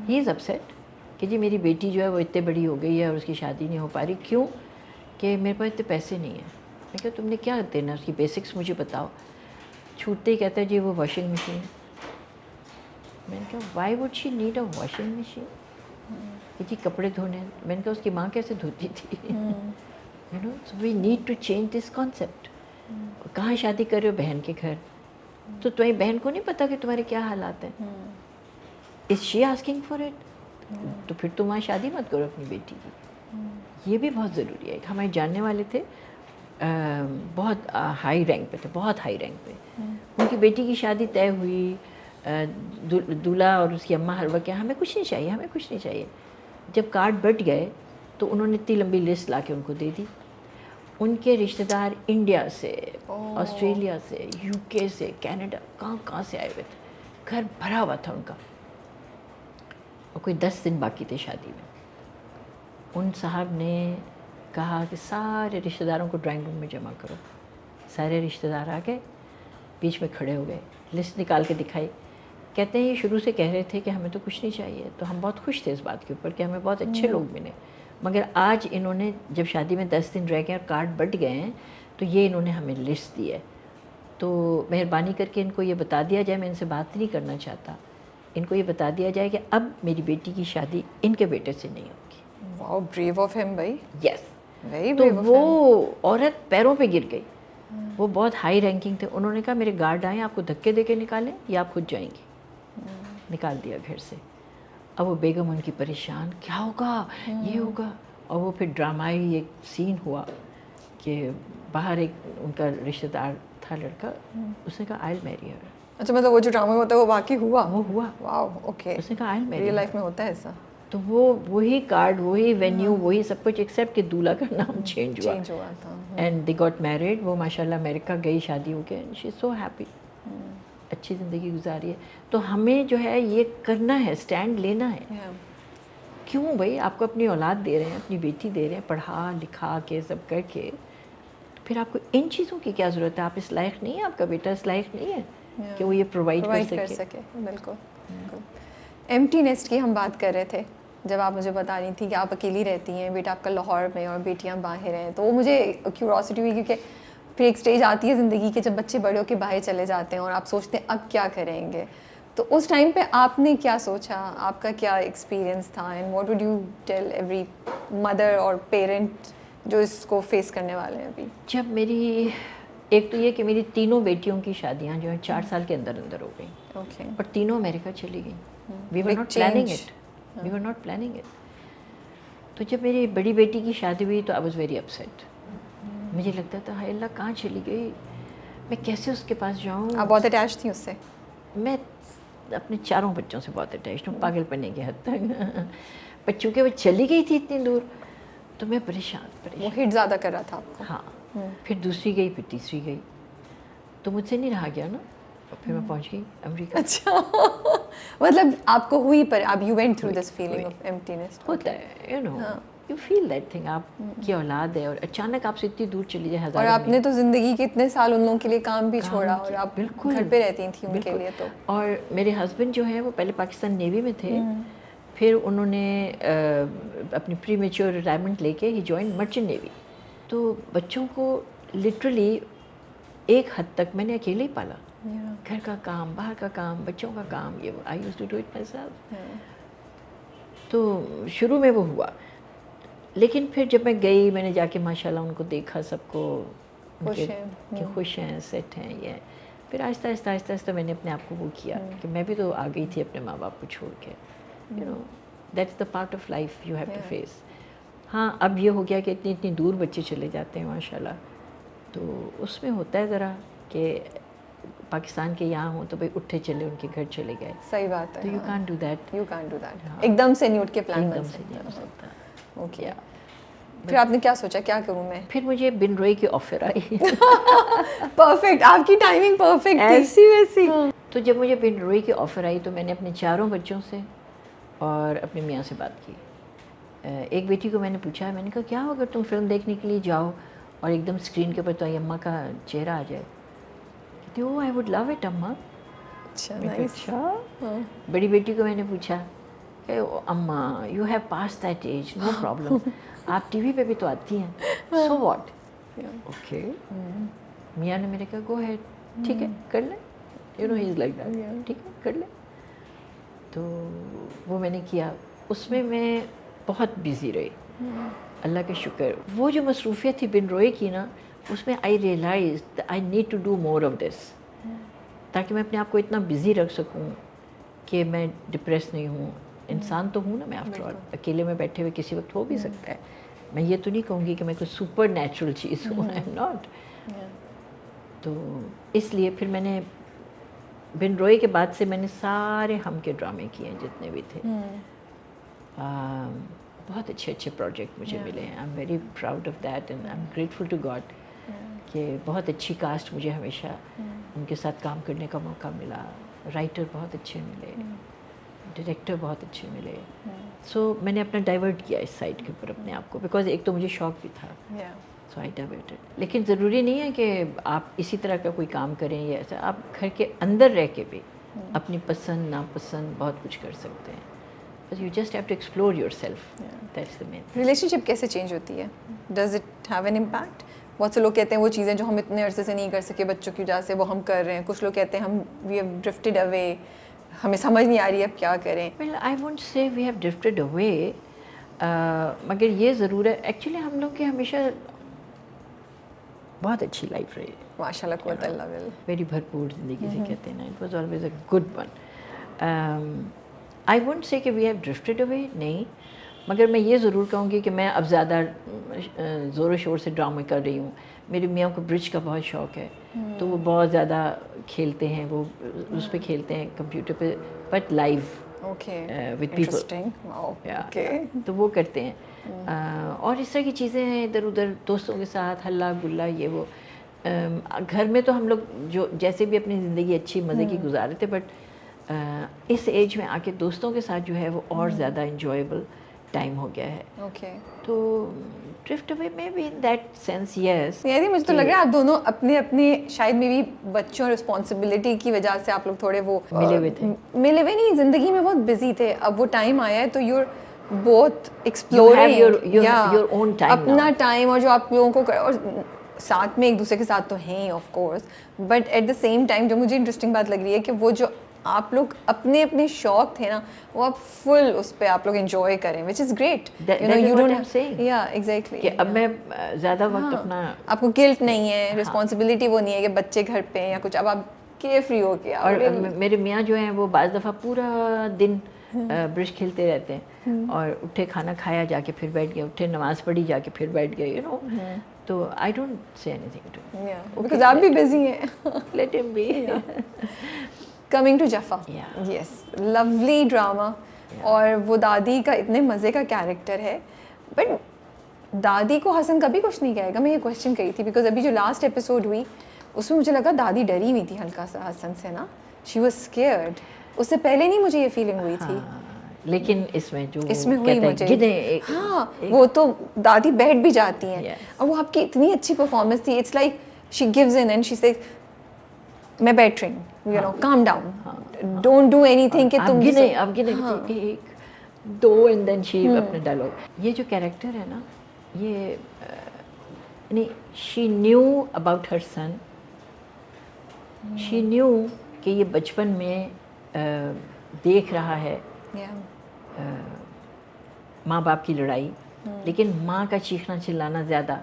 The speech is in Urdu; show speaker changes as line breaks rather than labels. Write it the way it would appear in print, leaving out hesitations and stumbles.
ہی از اپسیٹ کہ جی میری بیٹی جو ہے وہ اتنے بڑی ہو گئی ہے اور اس کی شادی نہیں ہو پا رہی. کیوں؟ کہ میرے پاس اتنے پیسے نہیں ہیں. میں کہا تم نے کیا دینا, اس کی بیسکس مجھے بتاؤ. چھوٹتے ہی کہتا ہے جی وہ واشنگ مشین. میں نے کہا Y would she need a washing machine, کہ جی کپڑے دھونے. میں نے کہا اس کی ماں کیسے دھوتی تھی. You know so we need to change this concept. کہاں شادی کر رہے ہو؟ بہن کے گھر. تو تمہاری بہن کو نہیں پتا کہ تمہارے کیا حالات ہیں. از شی آسکنگ فار اٹ؟ تو پھر تم وہاں شادی مت کرو اپنی بیٹی کی. یہ بھی بہت ضروری ہے. ہمارے جاننے والے تھے بہت ہائی رینک پہ تھے, بہت ہائی رینک پہ. ان کی بیٹی کی شادی طے ہوئی, دولہا اور اس کی اماں ہر وقت کیا ہمیں کچھ نہیں چاہیے, ہمیں کچھ نہیں چاہیے. جب کارڈ بٹ گئے تو انہوں نے اتنی لمبی لسٹ لا کے ان کو دے دی. ان کے رشتہ دار انڈیا سے, آسٹریلیا سے, یو کے سے, کینیڈا, کہاں کہاں سے آئے ہوئے تھے. گھر بھرا ہوا تھا ان کا. اور کوئی 10 دن باقی تھے شادی میں. ان صاحب نے کہا کہ سارے رشتہ داروں کو ڈرائنگ روم میں جمع کرو. سارے رشتہ دار آ گئے, بیچ میں کھڑے ہو گئے, لسٹ نکال کے دکھائی. کہتے ہیں یہ شروع سے کہہ رہے تھے کہ ہمیں تو کچھ نہیں چاہیے, تو ہم بہت خوش تھے اس بات کے اوپر کہ ہمیں بہت اچھے لوگ ملے. مگر آج انہوں نے جب شادی میں 10 دن رہ گئے اور کارڈ بٹ گئے ہیں تو یہ انہوں نے ہمیں لسٹ دی ہے. تو مہربانی کر کے ان کو یہ بتا دیا جائے, میں ان سے بات نہیں کرنا چاہتا, ان کو یہ بتا دیا جائے کہ اب میری بیٹی کی شادی ان کے بیٹے سے نہیں ہوگی.
واو, بریو آف ہم بھائی.
یس.
ویری
تو
بریو آف
وہ عورت پیروں پہ گر گئی. وہ بہت ہائی رینکنگ تھے. انہوں نے کہا میرے گارڈ آئیں, آپ کو دھکے دے کے نکالیں یا آپ خود جائیں گی. نکال دیا گھر سے. اب وہ بیگم ان کی پریشان, کیا ہوگا, یہ ہوگا. اور وہ پھر ڈرامائی ایک سین ہوا کہ باہر ایک ان کا رشتہ دار تھا لڑکا, اس نے کہا آئی ول میری ہر.
اچھا, مطلب وہ جو ڈرامہ ہوتا ہے وہ واقعی ہوا؟
وہ ہوا.
واو, اوکے.
اس نے کہا آئی ول میری.
ریئل لائف میں ہوتا ہے ایسا؟
تو وہ وہی کارڈ, وہی وینیو, وہی سب کچھ ایکسیپٹ کہ دولہا کا نام چینج
ہوا تھا.
And they got married. وہ ماشاء اللہ امریکہ گئی شادی ہو کے, شی از سو ہیپی, اچھی زندگی گزاری ہے. تو ہمیں جو ہے یہ کرنا ہے, اسٹینڈ لینا ہے. کیوں بھائی, آپ کو اپنی اولاد دے رہے ہیں, اپنی بیٹی دے رہے ہیں, پڑھا لکھا کے سب کر کے, تو پھر آپ کو ان چیزوں کی کیا ضرورت ہے؟ آپ اس لائق نہیں ہے, آپ کا بیٹا اس لائق نہیں ہے کہ وہ یہ پرووائڈ کر سکے.
بالکل. ایمٹی نیسٹ کی ہم بات کر رہے تھے جب آپ مجھے بتا رہی تھی کہ آپ اکیلی رہتی ہیں, بیٹا آپ کا لاہور میں اور بیٹیاں باہر ہیں. تو وہ مجھے کیوروسٹی ہوئی, کیونکہ پھر ایک اسٹیج آتی ہے زندگی کے جب بچے بڑے ہو کے باہر چلے جاتے ہیں اور آپ سوچتے ہیں اب کیا کریں گے. تو اس ٹائم پہ آپ نے کیا سوچا, آپ کا کیا ایکسپیرئنس تھا, and what would you tell every mother اور پیرنٹ جو اس کو فیس کرنے والے ہیں ابھی؟
جب میری ایک تو یہ کہ میری تینوں بیٹیوں کی شادیاں جو ہیں 4 سال کے اندر اندر ہو گئیں,
اوکے,
اور تینوں امریکہ چلی گئیں. We were not planning it, we were not planning it. تو جب میری بڑی بیٹی کی شادی ہوئی تو آئی واز ویری اپسیٹ. مجھے لگتا تھا ہائے اللہ کہاں چلی گئی, میں کیسے اس کے پاس جاؤں.
آپ بہت اٹیچ تھیں اس سے؟
میں اپنے 4 بچوں سے بہت اٹیچ ہوں, پاگل پنے کی حد تک. پر چونکہ وہ چلی گئی تھی اتنی دور تو میں پریشان.
وہ ہٹ زیادہ کر رہا تھا آپ کو؟
ہاں. پھر دوسری گئی, پھر تیسری گئی, تو مجھ سے نہیں رہا گیا نا, اور پھر میں پہنچ گئی امریکہ.
اچھا, مطلب آپ کو ہوئی, پر اب you went through this feeling of emptiness.
ہوتا ہے, you know, you feel that thing. آپ کی اولاد ہے اور اچانک آپ سے اتنی دور چلی جائے.
اور آپ نے تو زندگی کے اتنے سال ان لوگوں کے لیے کام بھی چھوڑا, اور آپ گھر پہ رہتی تھیں ان کے لیے. تو
اور میرے ہسبینڈ جو ہیں وہ پہلے پاکستان نیوی میں تھے, پھر انہوں نے اپنی پری میچور ریٹائرمنٹ لے کے ہی جوائن مرچنٹ نیوی. تو بچوں کو لٹرلی ایک حد تک میں نے اکیلے ہی پالا. گھر کا کام, باہر کا کام, بچوں کا کام, یہ I used to do it myself. تو شروع میں وہ ہوا, لیکن پھر جب میں گئی, میں نے جا کے ماشاء اللہ ان کو دیکھا, سب کو کہ خوش ہیں, سیٹ ہیں, یہ. پھر آہستہ آہستہ آہستہ آہستہ میں نے اپنے آپ کو وہ کیا کہ میں بھی تو آ گئی تھی اپنے ماں باپ کو چھوڑ کے. You know, that's the part of life you have to face. ہاں, اب یہ ہو گیا کہ اتنی دور بچے چلے جاتے ہیں ماشاء اللہ, تو اس میں ہوتا ہے ذرا کہ پاکستان کے یہاں ہوں تو بھائی اٹھے چلے, ان کے گھر چلے گئے.
صحیح بات ہے.
تو you can't do that,
you can't do that. ایک دم سے نہیں اٹھ کے پلان بن سکتا. اوکے, پھر آپ نے کیا سوچا کیا کروں میں؟
پھر مجھے بن روئی کی آفر آئی.
پرفیکٹ, آپ کی ٹائمنگ پرفیکٹ تھی.
ایسی ویسی. تو جب مجھے بن روئی کی آفر آئی تو میں نے اپنے 4 بچوں سے اور اپنے میاں سے بات کی. ایک بیٹی کو میں نے پوچھا, میں نے کہا کیا ہو اگر تم فلم دیکھنے کے لیے جاؤ اور ایک دم اسکرین کے اوپر تو اماں کا چہرہ آ جائے؟ کہتی او آئی ووڈ لو اٹ اماں.
اچھا,
اچھا. بڑی بیٹی کو میں نے پوچھا کہ اماں you have passed that age, no problem, آپ ٹی وی پہ بھی تو آتی ہیں, سو واٹ. اوکے, میاں نے میرے کہا گو ہیڈ, ٹھیک ہے کر لیں, you know he is like that, ٹھیک ہے کر لیں. تو وہ میں نے کیا. اس میں بہت بزی رہی, اللہ کا شکر. وہ جو مصروفیت تھی بن روئے کی نا, اس میں I realize I need to do more of this, تاکہ میں اپنے آپ کو اتنا بزی رکھ سکوں کہ میں ڈپریس نہیں ہوں. انسان تو ہوں نا میں, آفٹر آل اکیلے میں بیٹھے ہوئے کسی وقت ہو بھی سکتا ہے. میں یہ تو نہیں کہوں گی کہ میں کوئی سپر نیچرل چیز ہوں, آئی ایم ناٹ. تو اس لیے پھر میں نے بن روئے کے بعد سے میں نے سارے ہم کے ڈرامے کیے ہیں جتنے بھی تھے. بہت اچھے اچھے پروجیکٹ مجھے ملے ہیں. I am very proud of that and I am grateful to God کہ بہت اچھی کاسٹ مجھے ہمیشہ ان کے ساتھ کام کرنے کا موقع ملا. رائٹر بہت اچھے ملے, ڈائریکٹر بہت اچھے ملے. سو میں نے اپنا ڈائیورٹ کیا اس سائڈ کے اوپر اپنے آپ کو, بیکاز ایک تو مجھے شوق بھی تھا, سو آئی ڈائیورٹڈ. لیکن ضروری نہیں ہے کہ آپ اسی طرح کا کوئی کام کریں یا ایسا. آپ گھر کے اندر رہ کے بھی اپنی پسند ناپسند بہت کچھ کر سکتے ہیں. بس you just have to explore yourself, that's the main.
Relationship کیسے چینج ہوتی ہے؟ Does it have an impact? بہت سے لوگ کہتے ہیں وہ چیزیں جو ہم اتنے عرصے سے نہیں کر سکے بچوں کی وجہ سے وہ ہم کر رہے ہیں. کچھ لوگ کہتے ہیں ہم وی ہیو ڈرفٹڈ اوے, ہمیں سمجھ نہیں آ رہی اب کیا کریں.
Well I won't say we have ڈرفٹڈ اوے, مگر یہ ضرور ہے ایکچولی ہم لوگ کی ہمیشہ بہت اچھی لائف رہی,
ماشاء اللہ قوت اللہ باللہ,
ویری بھرپور زندگی سے کہتے ہیں نا. It was always a good one. I won't say کہ وی ہیو ڈرفٹڈ اوے, نہیں, مگر میں یہ ضرور کہوں گی کہ میں اب زیادہ زور و شور سے ڈرامے کر رہی ہوں. میری میاں کو برج کا بہت شوق ہے, تو وہ بہت زیادہ کھیلتے ہیں, وہ اس پہ کھیلتے ہیں کمپیوٹر پہ, بٹ لائیو ود پیپل, تو وہ کرتے ہیں. اور اس طرح کی چیزیں ہیں ادھر ادھر دوستوں کے ساتھ ہلا گلا یہ وہ. گھر میں تو ہم لوگ جو جیسے بھی اپنی زندگی اچھی مزے کی گزارے تھے, بٹ اس ایج میں آ کے دوستوں کے ساتھ جو ہے وہ اور زیادہ انجوائیبل ٹائم ہو گیا ہے. تو ڈرفٹ اوے میں بھی ان دیٹ سینس یس.
یعنی مجھے تو لگ رہا ہے آپ دونوں اپنے اپنے شاید میں بھی بچوں اور رسپانسبلٹی کی وجہ سے آپ لوگ تھوڑے وہ
ملے ہوئے تھے,
ملے ہوئے نہیں, زندگی میں بہت بزی تھے. اب وہ ٹائم آیا ہے تو یو بوتھ ایکسپلورنگ اپنا ٹائم, اور جو آپ لوگوں کو اور ساتھ میں ایک دوسرے کے ساتھ تو ہیں of course, but at the same time جو مجھے انٹرسٹنگ بات لگ رہی ہے کہ وہ جو آپ لوگ اپنے اپنے شوق تھے نا وہ آپ فل اس پہ آپ لوگ انجوائے کریں, وچ از گریٹ. یا ایگزیکٹلی
کہ اب میں زیادہ وقت اپنا,
آپ کو گلٹ نہیں ہے, رسپانسبلٹی وہ نہیں ہے کہ بچے گھر پہ ہیں یا کچھ, اب آپ کیئر فری ہو کے.
اور میرے میاں جو ہیں وہ بعض دفعہ پورا دن برج کھیلتے رہتے ہیں, اور اٹھے کھانا کھایا جا کے پھر بیٹھ گئے, اٹھے نماز پڑھی جا کے پھر بیٹھ گئے, یو نو. تو I don't say anything to,
because آپ بھی بزی ہیں.
لیٹ ہم بی.
کمنگ ٹو جفا, یس, لولی ڈراما, اور وہ دادی کا اتنے مزے کا کیریکٹر ہے, بٹ دادی کو حسن کبھی کچھ نہیں کہے گا. میں یہ کوشچن کری تھی بیکاز ابھی جو لاسٹ ایپیسوڈ ہوئی اس میں مجھے لگا دادی ڈری ہوئی تھی ہلکا سا حسن سے نا, شی واز اسکیئرڈ. اس سے پہلے نہیں مجھے یہ فیلنگ ہوئی تھی,
لیکن اس میں جو
اس میں ہوئی مجھے. ہاں, وہ تو دادی بیٹھ بھی جاتی ہیں, اور وہ آپ کی اتنی اچھی پرفارمنس تھی. It's like she gives in and she says میں بیٹھ رہی ہوں, you know, calm down, don't do anything کہ تم
گنے, اب گنے 1 2 اینڈ دین شی اپنے ڈائلاگ. یہ جو کیریکٹر ہے نا, یہ یعنی she knew about her son, she knew کہ یہ بچپن میں دیکھ رہا ہے ماں باپ کی لڑائی, لیکن ماں کا چیخنا چلانا زیادہ,